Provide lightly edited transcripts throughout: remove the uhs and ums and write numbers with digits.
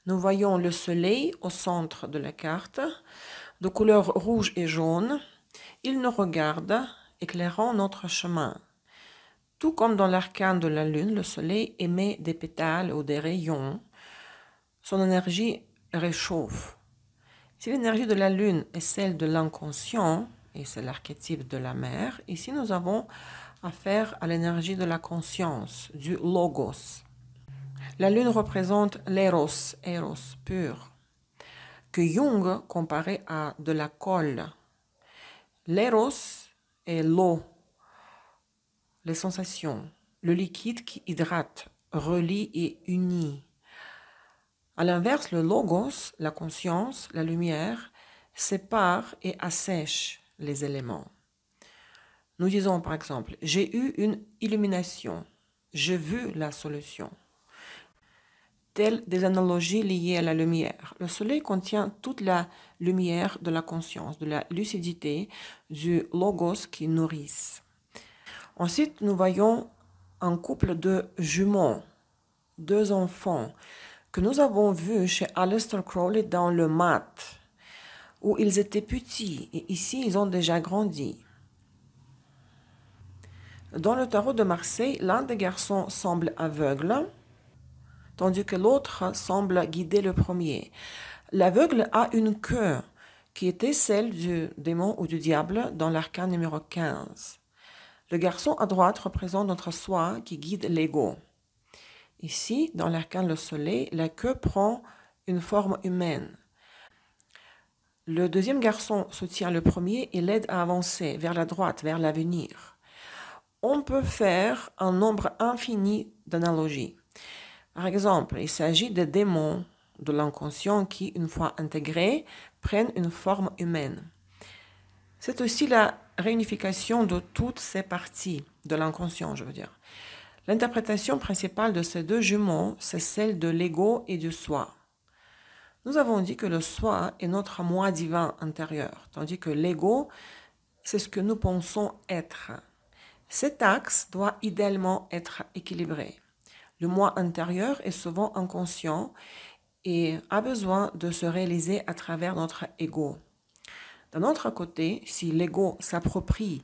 Nous voyons le soleil au centre de la carte, de couleur rouge et jaune. Il nous regarde, éclairant notre chemin. Tout comme dans l'arcane de la lune, le soleil émet des pétales ou des rayons. Son énergie réchauffe. Si l'énergie de la lune est celle de l'inconscient, et c'est l'archétype de la mer, ici nous avons affaire à l'énergie de la conscience, du logos. La lune représente l'éros, éros pur, que Jung comparait à de la colle. L'éros est l'eau, les sensations, le liquide qui hydrate, relie et unit. À l'inverse, le logos, la conscience, la lumière, sépare et assèche les éléments. Nous disons par exemple, j'ai eu une illumination, j'ai vu la solution. Telles des analogies liées à la lumière. Le soleil contient toute la lumière de la conscience, de la lucidité, du logos qui nourrissent. Ensuite, nous voyons un couple de jumeaux, deux enfants, que nous avons vus chez Aleister Crowley dans le Mat, où ils étaient petits et ici ils ont déjà grandi. Dans le tarot de Marseille, l'un des garçons semble aveugle, tandis que l'autre semble guider le premier. L'aveugle a une queue qui était celle du démon ou du diable dans l'arcane numéro 15. Le garçon à droite représente notre soi qui guide l'ego. Ici, dans l'arcane le soleil, la queue prend une forme humaine. Le deuxième garçon soutient le premier et l'aide à avancer vers la droite, vers l'avenir. On peut faire un nombre infini d'analogies. Par exemple, il s'agit des démons de l'inconscient qui, une fois intégrés, prennent une forme humaine. C'est aussi la réunification de toutes ces parties de l'inconscient, je veux dire. L'interprétation principale de ces deux jumeaux, c'est celle de l'ego et du soi. Nous avons dit que le soi est notre moi divin intérieur, tandis que l'ego, c'est ce que nous pensons être. Cet axe doit idéalement être équilibré. Le moi intérieur est souvent inconscient et a besoin de se réaliser à travers notre ego. D'un autre côté, si l'ego s'approprie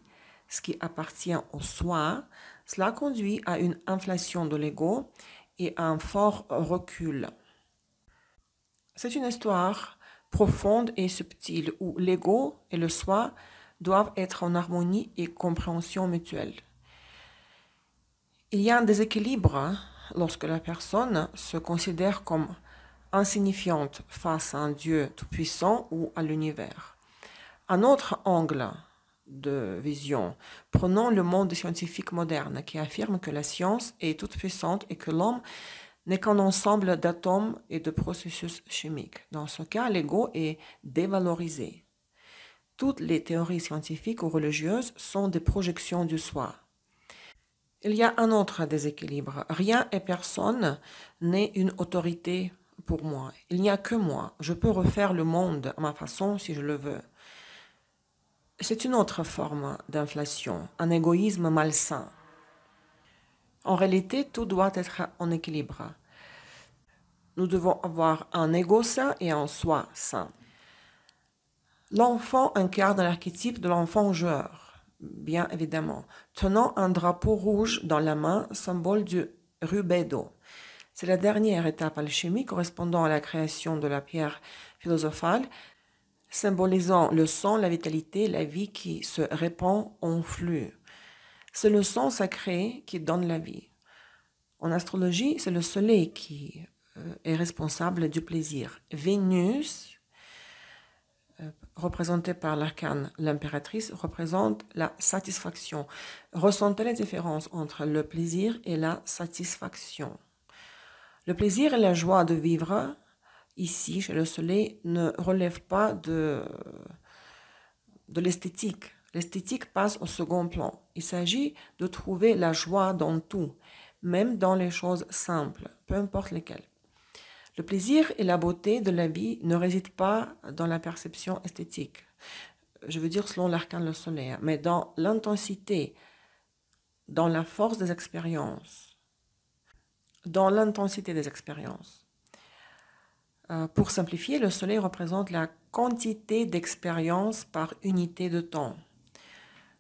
ce qui appartient au soi, cela conduit à une inflation de l'ego et à un fort recul. C'est une histoire profonde et subtile où l'ego et le soi doivent être en harmonie et compréhension mutuelle. Il y a un déséquilibre lorsque la personne se considère comme insignifiante face à un Dieu tout-puissant ou à l'univers. Un autre angle de vision, prenons le monde scientifique moderne qui affirme que la science est toute puissante et que l'homme n'est qu'un ensemble d'atomes et de processus chimiques. Dans ce cas, l'ego est dévalorisé. Toutes les théories scientifiques ou religieuses sont des projections du soi. Il y a un autre déséquilibre. Rien et personne n'est une autorité pour moi. Il n'y a que moi. Je peux refaire le monde à ma façon si je le veux. C'est une autre forme d'inflation, un égoïsme malsain. En réalité, tout doit être en équilibre. Nous devons avoir un ego sain et un soi sain. L'enfant incarne l'archétype de l'enfant joueur, bien évidemment, tenant un drapeau rouge dans la main, symbole du rubedo. C'est la dernière étape alchimique correspondant à la création de la pierre philosophale, symbolisant le sang, la vitalité, la vie qui se répand en flux. C'est le sang sacré qui donne la vie. En astrologie, c'est le soleil qui est responsable du plaisir. Vénus, représentée par l'arcane l'impératrice, représente la satisfaction. Ressentez la différence entre le plaisir et la satisfaction. Le plaisir et la joie de vivre, ici, chez le soleil, ne relèvent pas de l'esthétique. L'esthétique passe au second plan. Il s'agit de trouver la joie dans tout, même dans les choses simples, peu importe lesquelles. Le plaisir et la beauté de la vie ne résident pas dans la perception esthétique. Je veux dire selon l'arcane le soleil, mais dans l'intensité, dans la force des expériences, dans l'intensité des expériences. Pour simplifier, le soleil représente la quantité d'expérience par unité de temps.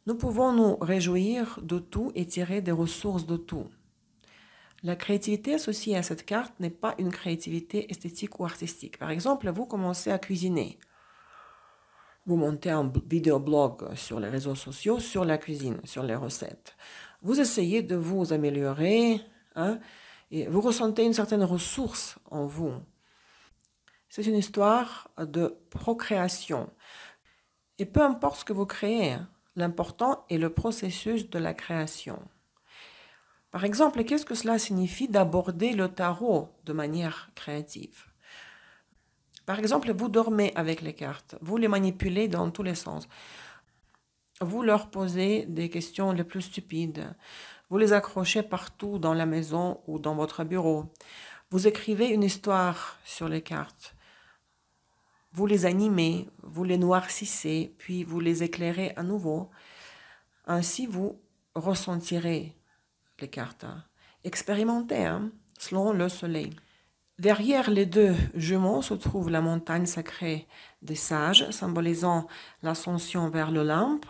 Nous pouvons nous réjouir de tout et tirer des ressources de tout. La créativité associée à cette carte n'est pas une créativité esthétique ou artistique. Par exemple, vous commencez à cuisiner. Vous montez un vidéoblog sur les réseaux sociaux, sur la cuisine, sur les recettes. Vous essayez de vous améliorer, hein, et vous ressentez une certaine ressource en vous. C'est une histoire de procréation. Et peu importe ce que vous créez, hein, l'important est le processus de la création. Par exemple, qu'est-ce que cela signifie d'aborder le tarot de manière créative? Par exemple, vous dormez avec les cartes, vous les manipulez dans tous les sens. Vous leur posez des questions les plus stupides. Vous les accrochez partout dans la maison ou dans votre bureau. Vous écrivez une histoire sur les cartes. Vous les animez, vous les noircissez, puis vous les éclairez à nouveau. Ainsi, vous ressentirez les cartes. Expérimentez, hein, selon le soleil. Derrière les deux jumeaux se trouve la montagne sacrée des sages, symbolisant l'ascension vers l'Olympe.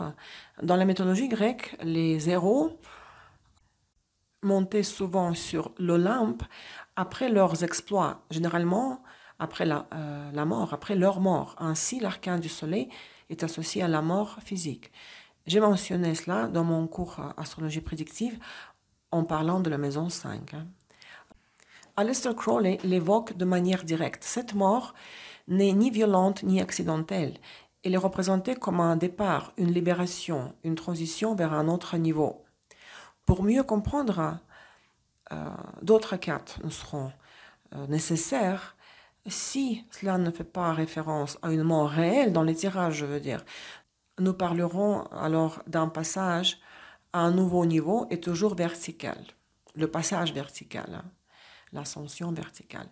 Dans la mythologie grecque, les héros montaient souvent sur l'Olympe après leurs exploits, généralement après la mort, après leur mort. Ainsi, l'arcane du soleil est associé à la mort physique. J'ai mentionné cela dans mon cours Astrologie prédictive en parlant de la maison 5. Aleister Crowley l'évoque de manière directe. Cette mort n'est ni violente ni accidentelle. Elle est représentée comme un départ, une libération, une transition vers un autre niveau. Pour mieux comprendre, d'autres cartes nous seront nécessaires si cela ne fait pas référence à une mort réelle dans les tirages, je veux dire. Nous parlerons alors d'un passage à un nouveau niveau et toujours vertical. Le passage vertical, hein, l'ascension verticale.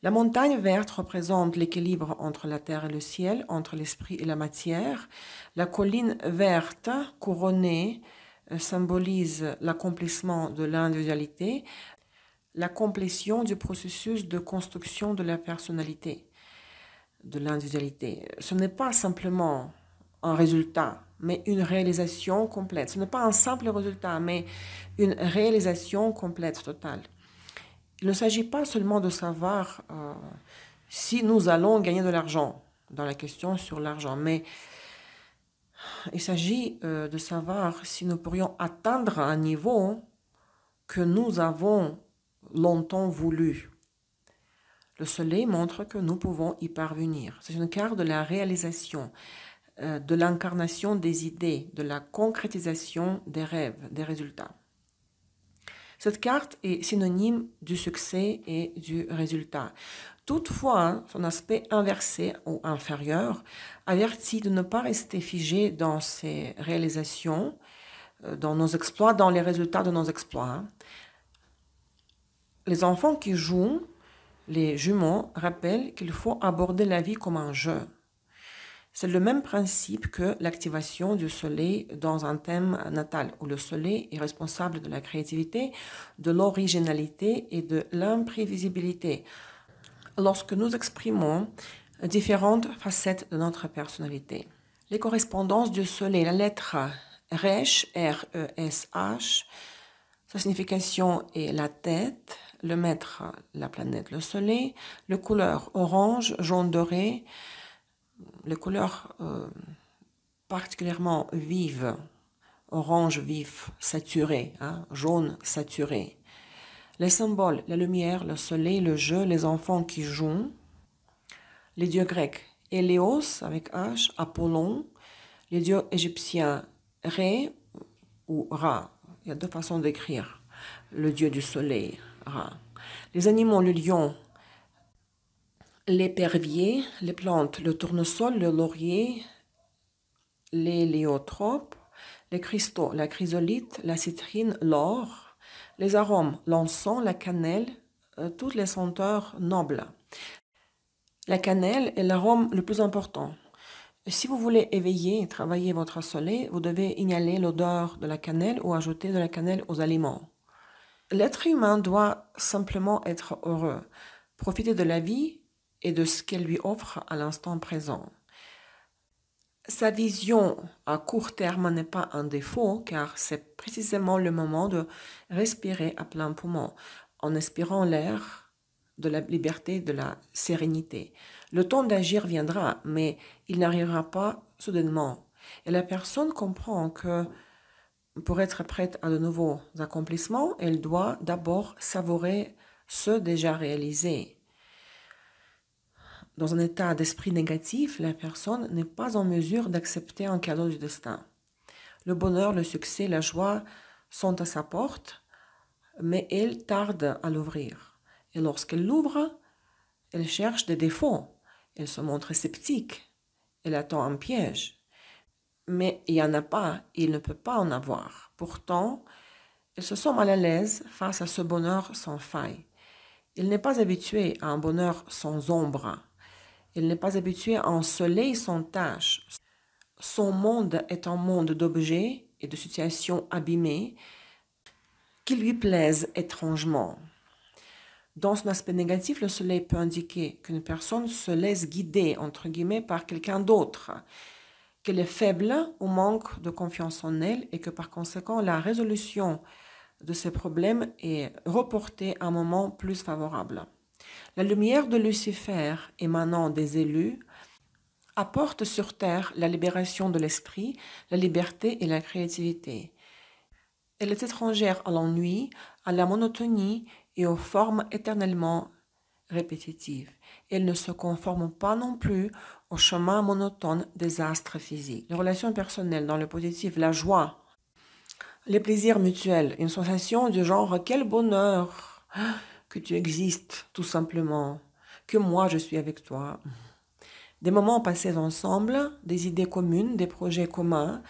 La montagne verte représente l'équilibre entre la terre et le ciel, entre l'esprit et la matière. La colline verte couronnée symbolise l'accomplissement de l'individualité, la complétion du processus de construction de la personnalité, de l'individualité. Ce n'est pas simplement un résultat, mais une réalisation complète. Ce n'est pas un simple résultat, mais une réalisation complète, totale. Il ne s'agit pas seulement de savoir si nous allons gagner de l'argent, dans la question sur l'argent, mais il s'agit de savoir si nous pourrions atteindre un niveau que nous avons longtemps voulu. Le soleil montre que nous pouvons y parvenir. C'est une carte de la réalisation, de l'incarnation des idées, de la concrétisation des rêves, des résultats. Cette carte est synonyme du succès et du résultat. Toutefois, son aspect inversé ou inférieur avertit de ne pas rester figé dans ses réalisations, dans nos exploits, dans les résultats de nos exploits. Les enfants qui jouent, les jumeaux, rappellent qu'il faut aborder la vie comme un jeu. C'est le même principe que l'activation du soleil dans un thème natal, où le soleil est responsable de la créativité, de l'originalité et de l'imprévisibilité. Lorsque nous exprimons différentes facettes de notre personnalité. Les correspondances du soleil, la lettre Resh, R-E-S-H, sa signification est la tête, le maître, la planète, le soleil, les couleurs orange, jaune doré, les couleurs particulièrement vives, orange vif, saturé, hein, jaune saturé. Les symboles, la lumière, le soleil, le jeu, les enfants qui jouent. Les dieux grecs, Hélios avec H, Apollon. Les dieux égyptiens, Ré ou Ra. Il y a deux façons d'écrire le dieu du soleil, Ra. Les animaux, le lion, l'épervier, les plantes, le tournesol, le laurier, l'héliothope, les cristaux, la chrysolite, la citrine, l'or, les arômes, l'encens, la cannelle, toutes les senteurs nobles. La cannelle est l'arôme le plus important. Si vous voulez éveiller et travailler votre soleil, vous devez inhaler l'odeur de la cannelle ou ajouter de la cannelle aux aliments. L'être humain doit simplement être heureux, profiter de la vie et de ce qu'elle lui offre à l'instant présent. Sa vision à court terme n'est pas un défaut car c'est précisément le moment de respirer à plein poumon en inspirant l'air de la liberté, de la sérénité. Le temps d'agir viendra, mais il n'arrivera pas soudainement. Et la personne comprend que pour être prête à de nouveaux accomplissements, elle doit d'abord savourer ceux déjà réalisés. Dans un état d'esprit négatif, la personne n'est pas en mesure d'accepter un cadeau du destin. Le bonheur, le succès, la joie sont à sa porte, mais elle tarde à l'ouvrir. Et lorsqu'elle l'ouvre, elle cherche des défauts. Elle se montre sceptique. Elle attend un piège. Mais il n'y en a pas, il ne peut pas en avoir. Pourtant, elle se sent mal à l'aise face à ce bonheur sans faille. Elle n'est pas habituée à un bonheur sans ombre. Elle n'est pas habituée à un soleil sans tache. Son monde est un monde d'objets et de situations abîmées qui lui plaisent étrangement. Dans son aspect négatif, le soleil peut indiquer qu'une personne se laisse guider, entre guillemets, par quelqu'un d'autre, qu'elle est faible ou manque de confiance en elle et que par conséquent, la résolution de ses problèmes est reportée à un moment plus favorable. La lumière de Lucifer émanant des élus apporte sur terre la libération de l'esprit, la liberté et la créativité. Elle est étrangère à l'ennui, à la monotonie et aux formes éternellement répétitives. Elle ne se conforme pas non plus au chemin monotone des astres physiques. Les relations personnelles dans le positif, la joie, les plaisirs mutuels, une sensation du genre « quel bonheur que tu existes tout simplement, que moi je suis avec toi ». Des moments passés ensemble, des idées communes, des projets communs.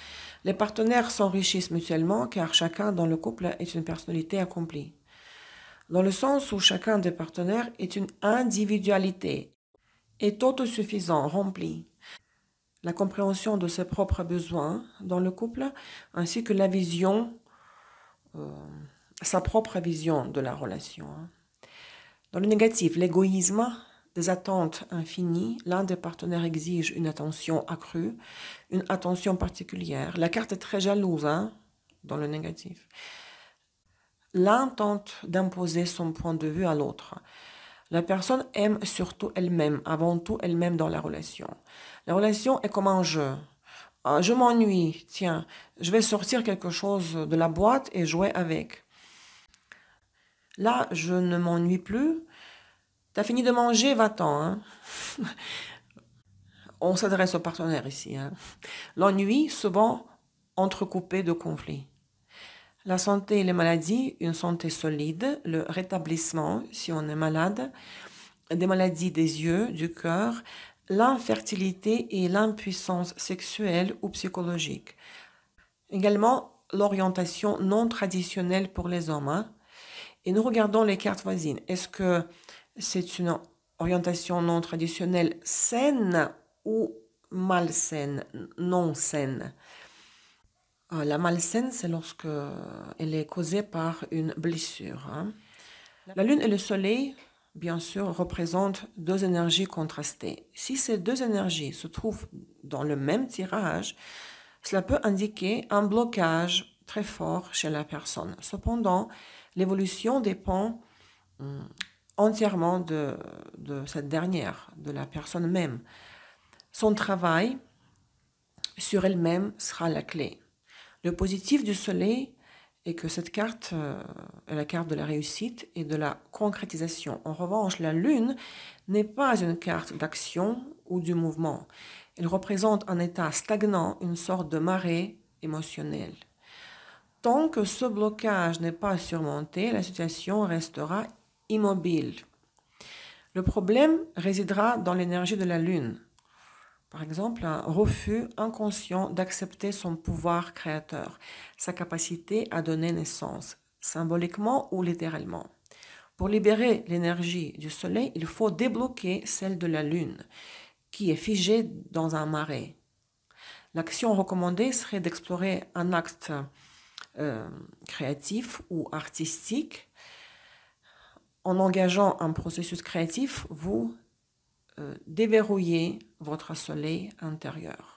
Les partenaires s'enrichissent mutuellement car chacun dans le couple est une personnalité accomplie. Dans le sens où chacun des partenaires est une individualité, est autosuffisant, rempli. La compréhension de ses propres besoins dans le couple ainsi que la vision, sa propre vision de la relation. Dans le négatif, l'égoïsme, des attentes infinies, l'un des partenaires exige une attention accrue, une attention particulière. La carte est très jalouse, dans le négatif. L'un tente d'imposer son point de vue à l'autre. La personne aime surtout elle-même, avant tout elle-même dans la relation. La relation est comme un jeu. Je m'ennuie, tiens, je vais sortir quelque chose de la boîte et jouer avec. Là, je ne m'ennuie plus. T'as fini de manger, va-t'en. On s'adresse aux partenaires ici. L'ennui, souvent entrecoupé de conflits. La santé et les maladies, une santé solide, le rétablissement si on est malade, des maladies des yeux, du cœur, l'infertilité et l'impuissance sexuelle ou psychologique. Également, l'orientation non traditionnelle pour les hommes. Et nous regardons les cartes voisines. Est-ce que c'est une orientation non traditionnelle saine ou malsaine, non saine? La malsaine, c'est lorsque elle est causée par une blessure. La lune et le soleil, bien sûr, représentent deux énergies contrastées. Si ces deux énergies se trouvent dans le même tirage, cela peut indiquer un blocage très fort chez la personne. Cependant, l'évolution dépend entièrement de cette dernière, de la personne même. Son travail sur elle-même sera la clé. Le positif du soleil est que cette carte est la carte de la réussite et de la concrétisation. En revanche, la lune n'est pas une carte d'action ou du mouvement. Elle représente un état stagnant, une sorte de marée émotionnelle. Tant que ce blocage n'est pas surmonté, la situation restera immobile. Le problème résidera dans l'énergie de la lune. Par exemple, un refus inconscient d'accepter son pouvoir créateur, sa capacité à donner naissance, symboliquement ou littéralement. Pour libérer l'énergie du soleil, il faut débloquer celle de la lune, qui est figée dans un marais. L'action recommandée serait d'explorer un acte créatif ou artistique. En engageant un processus créatif, vous déverrouiller votre soleil intérieur.